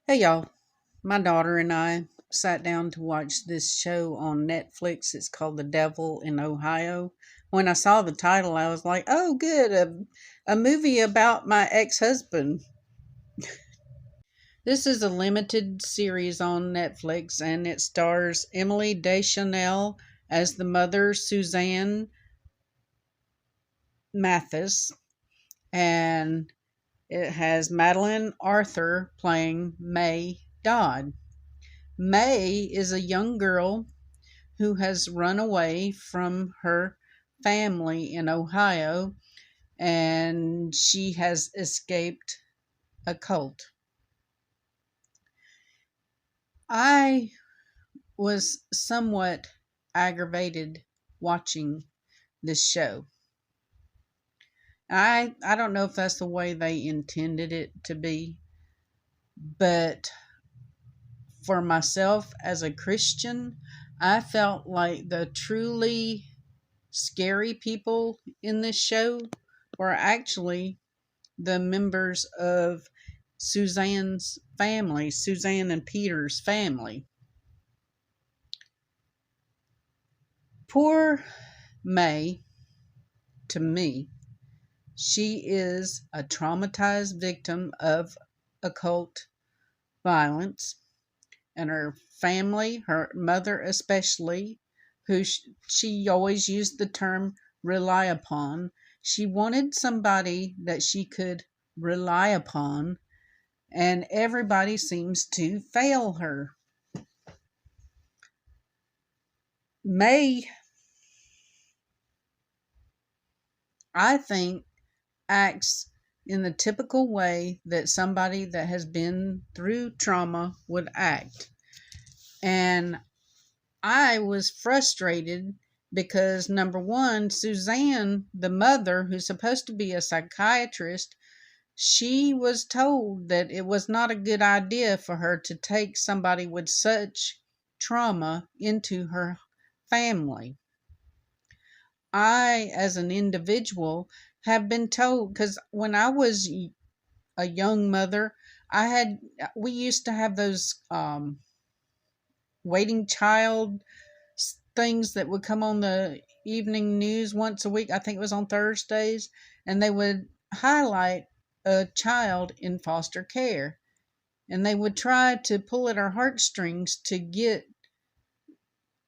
Hey y'all, my daughter and I sat down to watch this show on Netflix. It's called The Devil in Ohio. When I saw the title, I was like, oh, good, a movie about my ex husband. This is a limited series on Netflix and it stars Emily Deschanel as the mother, Suzanne Mathis, and it has Madeline Arthur playing May Dodd. May is a young girl who has run away from her family in Ohio and she has escaped a cult. I was somewhat aggravated watching this show. I don't know if that's the way they intended it to be, but for myself as a Christian, I felt like the truly scary people in this show were actually the members of Suzanne's family, Suzanne and Peter's family. Poor May, to me, she is a traumatized victim of occult violence, and her family, her mother especially, who she always used the term rely upon. She wanted somebody that she could rely upon, and everybody seems to fail her. May, I think, acts in the typical way that somebody that has been through trauma would act. And I was frustrated because, number one, Suzanne, the mother, who's supposed to be a psychiatrist, she was told that it was not a good idea for her to take somebody with such trauma into her family. I, as an individual, have been told, because when I was a young mother, we used to have those waiting child things that would come on the evening news once a week. I think it was on Thursdays, and they would highlight a child in foster care, and they would try to pull at our heartstrings to get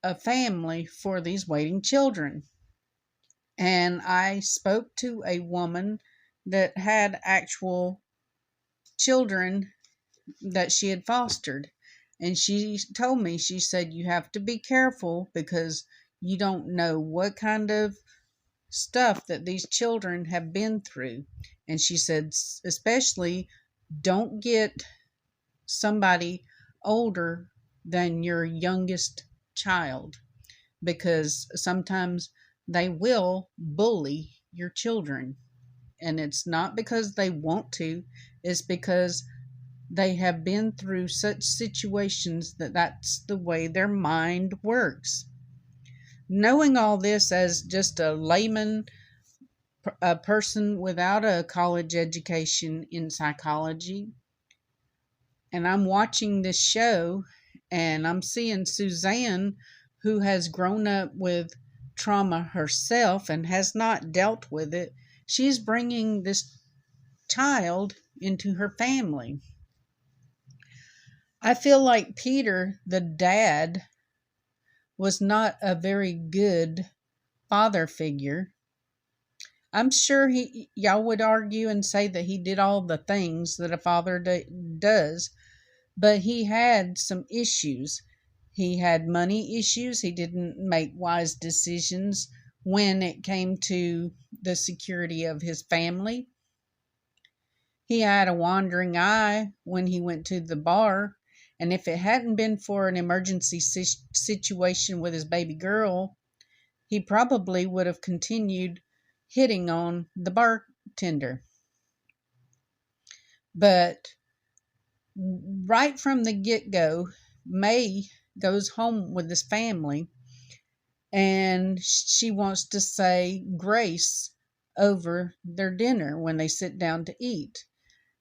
a family for these waiting children. And I spoke to a woman that had actual children that she had fostered. And she told me, she said, you have to be careful because you don't know what kind of stuff that these children have been through. And she said, especially don't get somebody older than your youngest child, because sometimes they will bully your children. And it's not because they want to, it's because they have been through such situations that that's the way their mind works. Knowing all this as just a layman, a person without a college education in psychology, and I'm watching this show and I'm seeing Suzanne, who has grown up with trauma herself and has not dealt with it. She's bringing this child into her family. I feel like Peter, the dad, was not a very good father figure. I'm sure y'all would argue and say that he did all the things that a father does, but he had some issues. He had money issues. He didn't make wise decisions when it came to the security of his family. He had a wandering eye when he went to the bar, and if it hadn't been for an emergency situation with his baby girl, he probably would have continued hitting on the bartender. But right from the get-go, May goes home with his family and she wants to say grace over their dinner when they sit down to eat.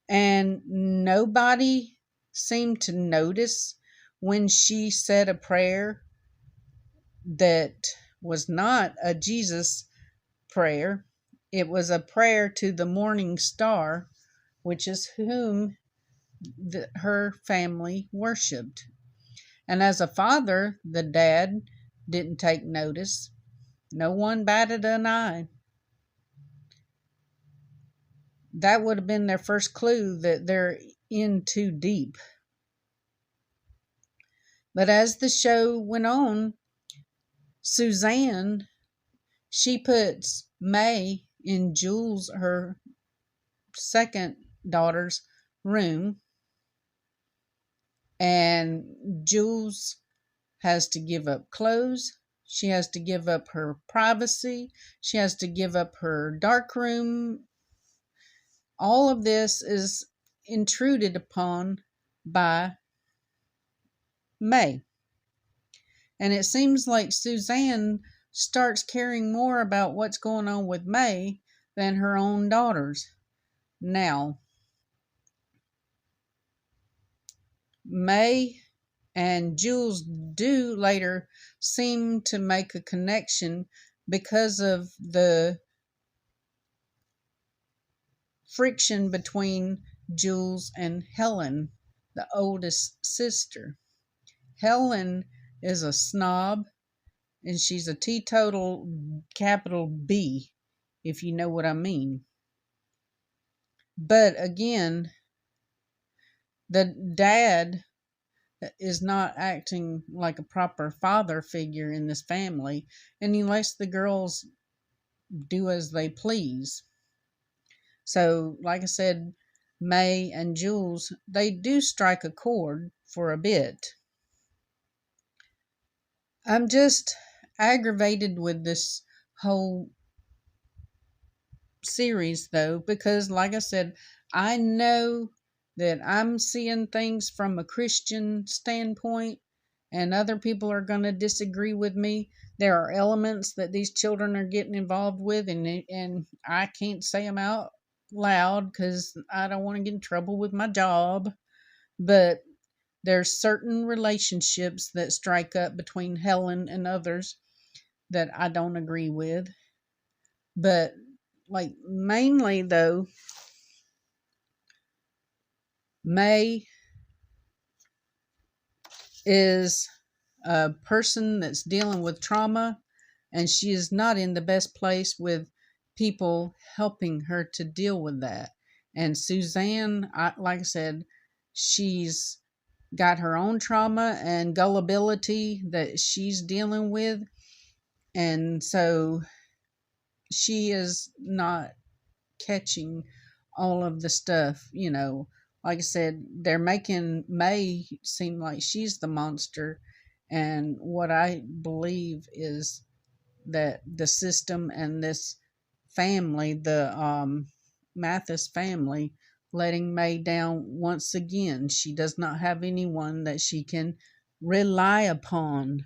And nobody seemed to notice when she said a prayer that was not a Jesus prayer. It was a prayer to the morning star, which is whom her family worshipped. And as a father, the dad didn't take notice. No one batted an eye. That would have been their first clue that they're in too deep. But as the show went on, Suzanne, she puts May in Jules, her second daughter's room, and Jules has to give up clothes. She has to give up her privacy. She has to give up her dark room. All of this is intruded upon by May. And it seems like Suzanne starts caring more about what's going on with May than her own daughters. Now, May and Jules do later seem to make a connection because of the friction between Jules and Helen, the oldest sister. Helen is a snob, and she's a teetotal capital B, if you know what I mean. But again, the dad is not acting like a proper father figure in this family, and he lets the girls do as they please. So, like I said, May and Jules, they do strike a chord for a bit. I'm just aggravated with this whole series, though, because, like I said, I know that I'm seeing things from a Christian standpoint, and other people are going to disagree with me. There are elements that these children are getting involved with, and I can't say them out loud because I don't want to get in trouble with my job. But there's certain relationships that strike up between Helen and others that I don't agree with. But, like, mainly, though, May is a person that's dealing with trauma, and she is not in the best place with people helping her to deal with that. And Suzanne, like I said, she's got her own trauma and gullibility that she's dealing with, and so she is not catching all of the stuff, Like I said, they're making May seem like she's the monster, and what I believe is that the system and this family, the Mathis family, letting May down once again. She does not have anyone that she can rely upon.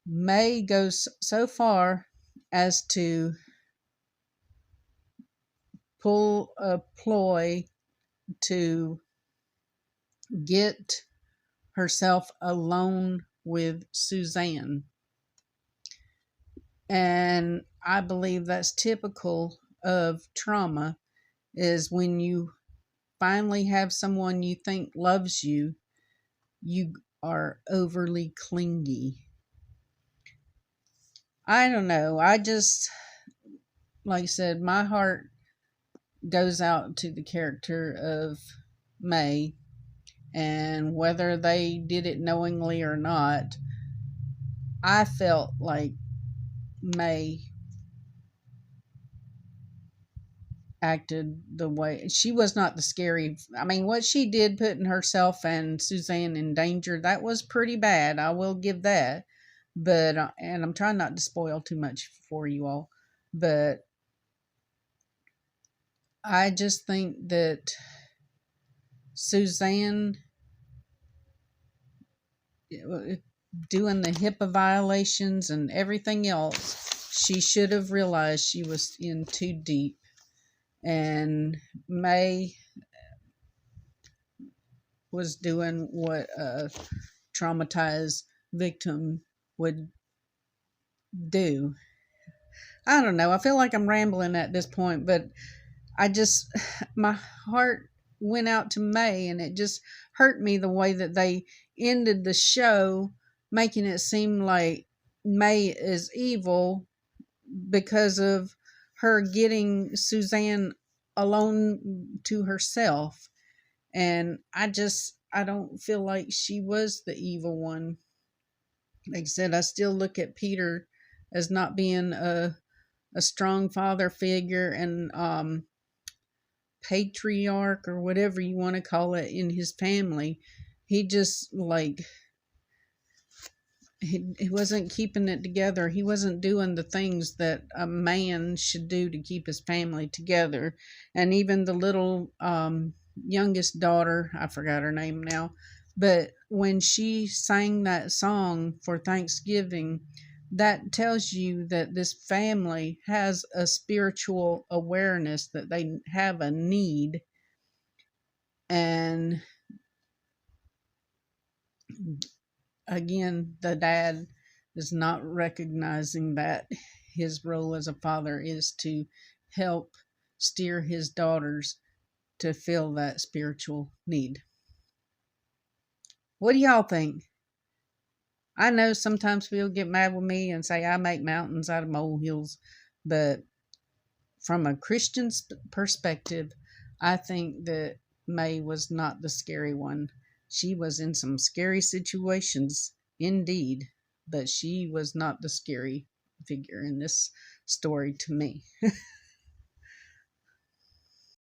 May goes so far as to pull a ploy to get herself alone with Suzanne. And I believe that's typical of trauma, is when you finally have someone you think loves you, you are overly clingy. I don't know. I just, like I said, my heart goes out to the character of May, and whether they did it knowingly or not, I felt like May acted the way she was not the scary. I mean, what she did, putting herself and Suzanne in danger, that was pretty bad. I will give that. But and I'm trying not to spoil too much for you all, but I just think that Suzanne doing the HIPAA violations and everything else, she should have realized she was in too deep. And May, was doing what a traumatized victim would do. I don't know. I feel like I'm rambling at this point, but I just, my heart went out to May, and it just hurt me the way that they ended the show, making it seem like May is evil because of her getting Suzanne alone to herself. And I don't feel like she was the evil one. Like I said, I still look at Peter as not being a strong father figure and patriarch or whatever you want to call it in his family. He just like he wasn't keeping it together. He wasn't doing the things that a man should do to keep his family together. And even the little youngest daughter, I forgot her name now, but when she sang that song for Thanksgiving, that tells you that this family has a spiritual awareness, that they have a need. And again, the dad is not recognizing that his role as a father is to help steer his daughters to fill that spiritual need. What do y'all think? I know sometimes people get mad with me and say I make mountains out of molehills, but from a Christian perspective, I think that May was not the scary one. She was in some scary situations indeed, but she was not the scary figure in this story to me.